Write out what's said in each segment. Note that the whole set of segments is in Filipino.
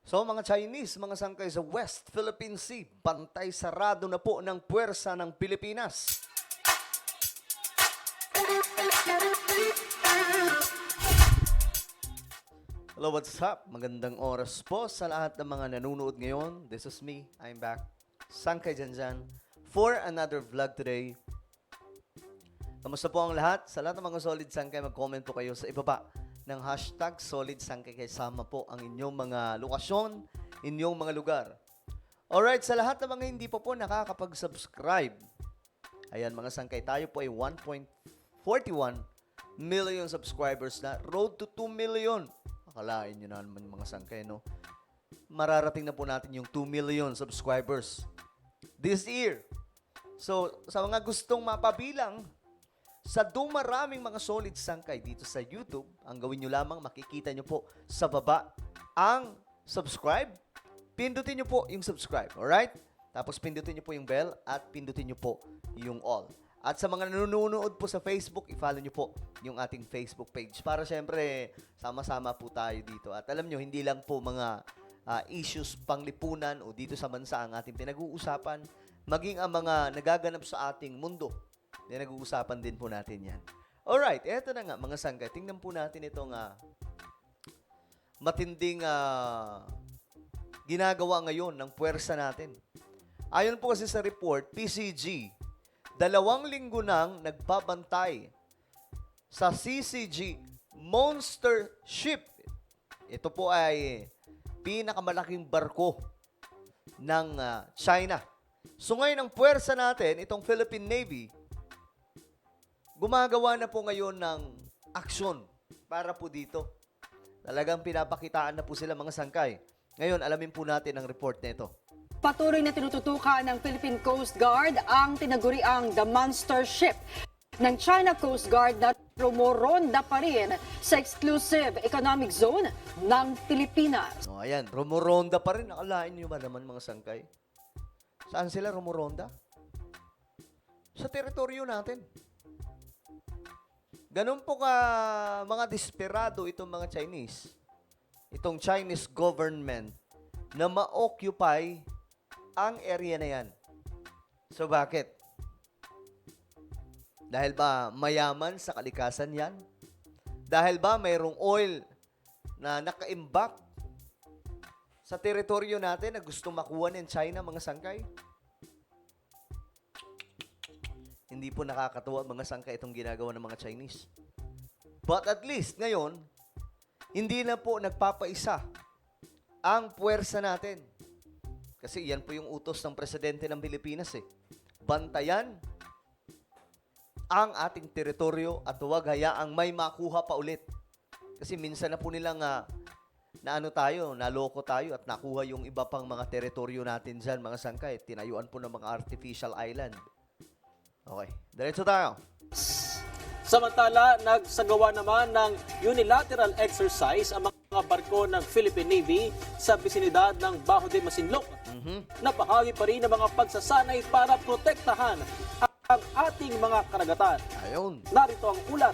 So mga Chinese, mga sangkay sa West Philippine Sea, bantay sarado na po ng puwersa ng Pilipinas. Hello, what's up? Magandang oras po sa lahat ng mga nanonood ngayon. This is me, I'm back. Sangkay Janjan for another vlog today. Kamusta po ang lahat? Sa lahat ng mga solid sangkay, mag-comment po kayo sa ibaba ng hashtag solid sangkay. Kasama po ang inyong mga lokasyon, inyong mga lugar. Alright, sa lahat ng mga hindi po nakakapag-subscribe. Ayan mga sangkay, tayo po ay 1.41 million subscribers na. Road to 2 million. Akalain nyo na naman mga sangkay, no? Mararating na po natin yung 2 million subscribers this year. So, sa mga gustong mapabilang, sa dumaraming mga solid sangkay dito sa YouTube, ang gawin nyo lamang, makikita nyo po sa baba ang subscribe. Pindutin nyo po yung subscribe, alright? Tapos pindutin nyo po yung bell at pindutin nyo po yung all. At sa mga nanonood po sa Facebook, i-follow nyo po yung ating Facebook page para syempre sama-sama po tayo dito. At alam nyo, hindi lang po mga issues panglipunan o dito sa bansa ang ating pinag-uusapan, maging ang mga nagaganap sa ating mundo. Nag-uusapan din po natin yan. Alright, eto na nga mga sangkay. Tingnan po natin itong matinding ginagawa ngayon ng puwersa natin. Ayon po kasi sa report, PCG, 2 linggo nang nagbabantay sa CCG Monster Ship. Ito po ay pinakamalaking barko ng China. So ngayon ang puwersa natin, itong Philippine Navy, gumagawa na po ngayon ng aksyon para po dito. Talagang pinapakitaan na po sila mga sangkay. Ngayon, alamin po natin ang report nito. Patuloy na tinututukan ng Philippine Coast Guard ang tinaguriang The Monster Ship ng China Coast Guard na rumoronda pa rin sa exclusive economic zone ng Pilipinas. O, ayan, rumoronda pa rin. Akalain nyo ba naman mga sangkay? Saan sila rumoronda? Sa teritoryo natin. Ganun po ka mga desperado itong mga Chinese, itong Chinese government na ma-occupy ang area na yan. So bakit? Dahil ba mayaman sa kalikasan yan? Dahil ba mayroong oil na naka-imbak sa teritoryo natin na gusto makuha ng China mga sangkay? Hindi po nakakatuwa mga sangkay itong ginagawa ng mga Chinese. But at least ngayon, hindi na po nagpapaisa ang puwersa natin. Kasi yan po yung utos ng presidente ng Pilipinas eh. Bantayan ang ating teritoryo at huwag hayaang may makuha pa ulit. Kasi minsan na po nilang naloko tayo at nakuha yung iba pang mga teritoryo natin dyan mga sangkay. Tinayuan po ng mga artificial island. Okay, diretso tayo. Samantala, nagsagawa naman ng unilateral exercise ang mga barko ng Philippine Navy sa bisinidad ng Bajo de Masinloc. Napahagi pa rin ng mga pagsasanay para protektahan ang ating mga karagatan. Ayun. Narito ang ulat.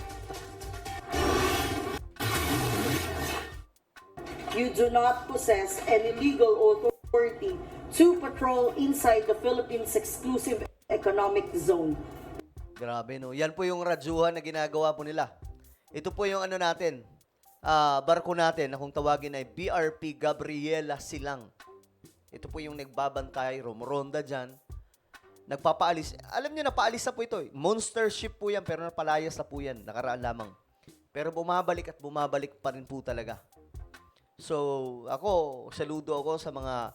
You do not possess any legal authority to patrol inside the Philippines exclusive economic zone. Grabe no. Yan po yung radyuhan na ginagawa po nila. Ito po yung ano natin, barko natin na kung tawagin ay BRP Gabriela Silang. Ito po yung nagbabantay, rumoronda dyan. Nagpapaalis. Alam nyo, napaalis na po ito eh. Monster ship po yan, pero napalayas na po yan. Nakaraan lamang. Pero bumabalik at bumabalik pa rin po talaga. So, saludo ako sa mga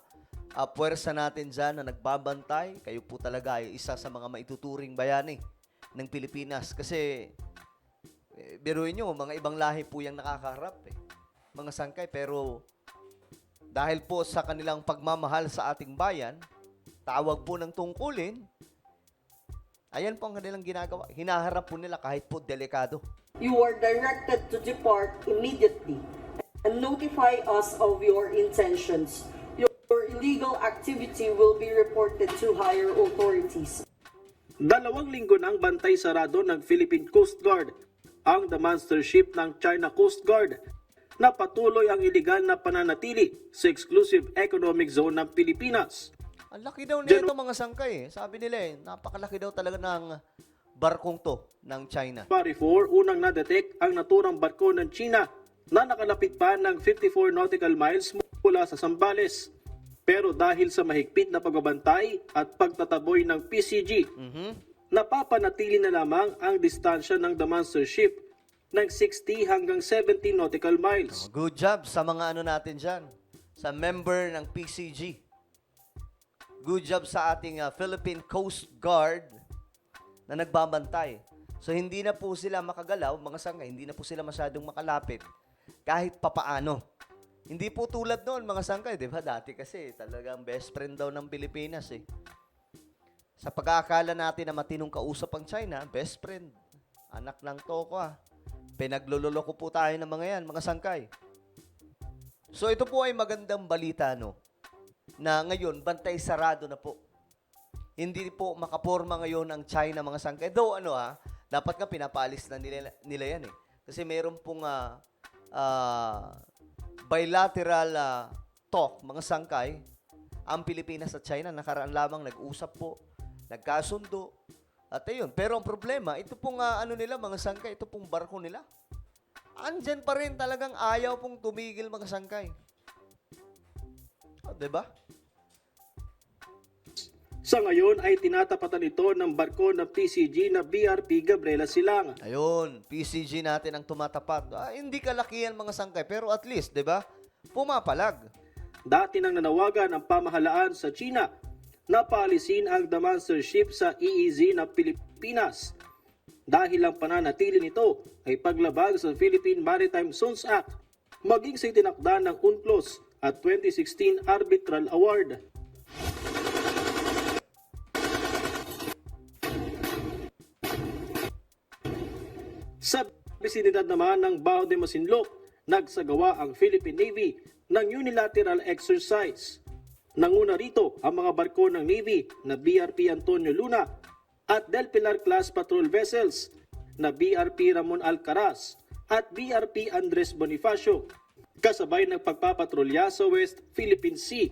puwersa natin dyan na nagbabantay. Kayo po talaga ay isa sa mga maituturing bayani ng Pilipinas. Kasi, biruin nyo, mga ibang lahi po yung nakakaharap eh. Mga sangkay, pero dahil po sa kanilang pagmamahal sa ating bayan, tawag po ng tungkulin, ayan po ang kanilang ginagawa. Hinaharap po nila kahit po delikado. You are directed to depart immediately and notify us of your intentions. Your illegal activity will be reported to higher authorities. 2 linggo nang bantay sarado ng Philippine Coast Guard ang The Monster Ship ng China Coast Guard na patuloy ang iligal na pananatili sa exclusive economic zone ng Pilipinas. Ang laki daw nito mga sangkay. Sabi nila napakalaki daw talaga ng barkong to ng China. January 4, unang na-detect ang naturang barko ng China na nakalapit pa ng 54 nautical miles mula sa Zambales. Pero dahil sa mahigpit na pagbabantay at pagtataboy ng PCG, napapanatili na lamang ang distansya ng the monster ship ng 60 hanggang 70 nautical miles. Good job sa mga natin dyan. Sa member ng PCG. Good job sa ating Philippine Coast Guard na nagbabantay. So hindi na po sila makagalaw, mga sangkay, hindi na po sila masyadong makalapit kahit papaano. Hindi po tulad noon, mga sangkay, di ba? Dati kasi talagang best friend daw ng Pilipinas eh. Sa pag-aakala natin na matinong kausap ang China, best friend. Anak ng toko Pinagluloloko po tayo ng mga yan, mga sangkay. So ito po ay magandang balita, no? Na ngayon, bantay sarado na po. Hindi po makaporma ngayon ang China, mga sangkay. Though dapat nga pinapaalis na nila yan eh. Kasi mayroon pong bilateral talk, mga sangkay, ang Pilipinas at China, nakaraan lamang nag-usap po, nagkasundo, at ayun. Pero ang problema, ito pong nila, mga sangkay, ito pong barko nila. Andyan pa rin talagang ayaw pong tumigil, mga sangkay. Diba? Sa ngayon ay tinatapatan ito ng barko ng PCG na BRP Gabriela Silang. Ayun, PCG natin ang tumatapat. Hindi kalakihan mga sangkay, pero at least, di ba, pumapalag. Dati nang nanawagan ang pamahalaan sa China na paalisin ang the monster ship sa EEZ na Pilipinas. Dahil ang pananatili nito ay paglabag sa Philippine Maritime Zones Act, maging sa itinakda ng UNCLOS at 2016 Arbitral Award. Sa bisinidad naman ng Baho de Masinloc, nagsagawa ang Philippine Navy ng unilateral exercise. Nanguna rito ang mga barko ng Navy na BRP Antonio Luna at Del Pilar class patrol vessels na BRP Ramon Alcaraz at BRP Andres Bonifacio, kasabay ng pagpapatrolya sa West Philippine Sea.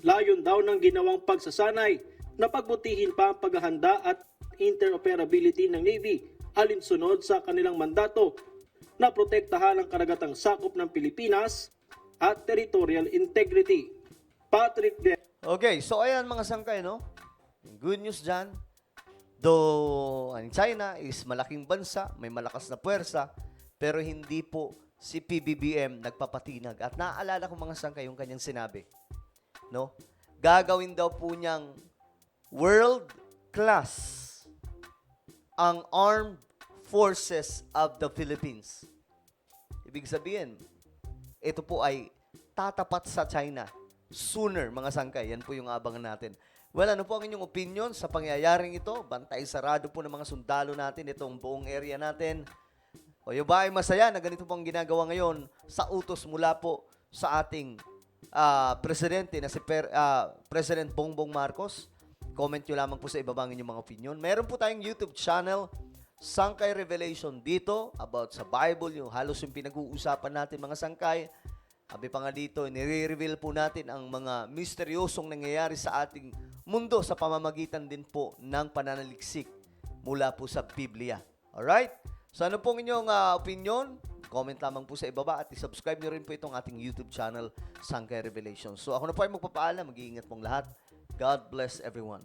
Layon daw ng ginawang pagsasanay na pagbutihin pa ang paghahanda at interoperability ng Navy alinsunod sa kanilang mandato na protektahan ang karagatang sakop ng Pilipinas at territorial integrity. Patrick De. Okay, so ayan mga sangkay, no? Good news dyan. Though ang China is malaking bansa, may malakas na puwersa, pero hindi po si PBBM nagpapatinag. At naaalala ko mga sangkay yung kanyang sinabi. No? Gagawin daw po niyang world class ang armed forces of the Philippines. Ibig sabihin, ito po ay tatapat sa China sooner, mga sangkay. Yan po yung abangan natin. Well, ano po ang inyong opinion sa pangyayaring ito? Bantay sarado po ng mga sundalo natin, itong buong area natin. O yung ba ay masaya na ganito pong ginagawa ngayon sa utos mula po sa ating presidente na si President Bongbong Marcos? Comment nyo lamang po sa ibaba ang inyong mga opinion. Meron po tayong YouTube channel, Sangkay Revelation, dito about sa Bible, yung halos yung pinag-uusapan natin mga sangkay. Sabi pa nga dito, nire-reveal po natin ang mga misteryosong nangyayari sa ating mundo sa pamamagitan din po ng pananaliksik mula po sa Biblia. Alright? So ano pong inyong opinion? Comment lamang po sa ibaba at isubscribe nyo rin po itong ating YouTube channel, Sangkay Revelation. So ako na po ay magpapaalam. Mag-iingat pong lahat. God bless everyone.